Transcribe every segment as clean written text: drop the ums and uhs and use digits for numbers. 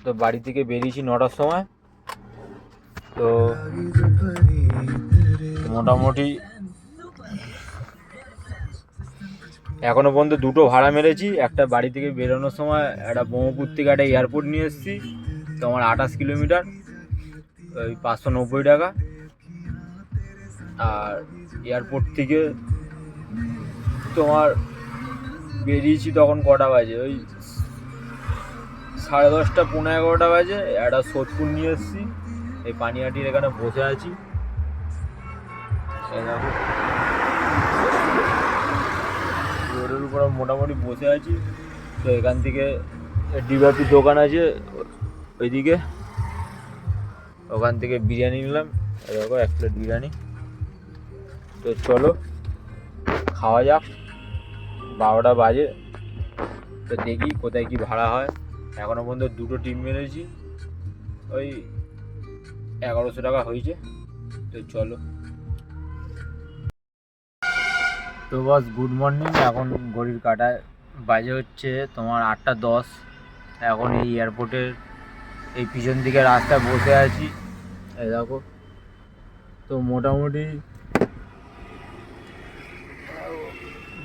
তো বাড়ি থেকে বেরিয়েছি 9টার সময়। তো মোটামুটি এখনো পর্যন্ত দুটো ভাড়া মেরেছি। একটা বাড়ি থেকে বেরোনোর সময় একটা ব্রহ্মপুর থেকে একটা এয়ারপোর্ট নিয়ে এসেছি, তোমার 28 কিলোমিটার, ওই 590 টাকা। আর এয়ারপোর্ট থেকে তোমার বেরিয়েছি তখন কটা বাজে, ওই 10:30 পৌনে 11টা বাজে। একটা সোদপুর নিয়ে এসেছি, এই পানিহাটির এখানে বসে আছি। রোডের উপরে মোটামুটি বসে আছি। তো এখান থেকে ডিবাপি দোকান আছে ওইদিকে, ওখান থেকে বিরিয়ানি নিলাম। দেখো 1 প্লেট বিরিয়ানি। তো চলো খাওয়া যাক, 12টা বাজে। তো দেখি কোথায় কি ভাড়া হয়। এখনো পর্যন্ত দুটো টিম মেরেছি, ওই 1100 টাকা হয়েছে। তো চলো। তো বস গুড মর্নিং। এখন ঘড়ির কাঁটায় বাজে হচ্ছে তোমার 8টা 10। এখন এই এয়ারপোর্টের এই পিছন দিকে রাস্তায় বসে আছি, এই দেখো। তো মোটামুটি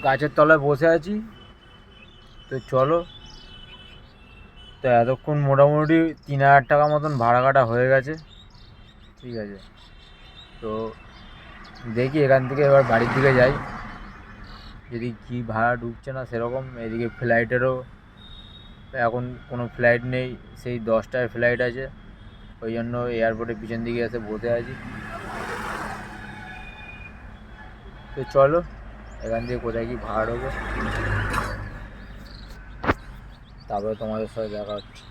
গাছের তলায় বসে আছি। তো চলো। তো এতক্ষণ মোটামুটি 3000 টাকা মতন ভাড়া কাটা হয়ে গেছে, ঠিক আছে। তো দেখি এখান থেকে এবার বাড়ির দিকে যাই, যদি কি ভাড়া ঢুকছে না সেরকম। এদিকে ফ্লাইটেরও এখন কোনো ফ্লাইট নেই, সেই 10টায় ফ্লাইট আছে, ওই জন্য এয়ারপোর্টের পিছন দিকে এসে বসে আছি। তো চলো এখান থেকে কোথায় কি ভাড়া ঢোকে তারপরে তোমাদের সাথে দেখা হচ্ছে।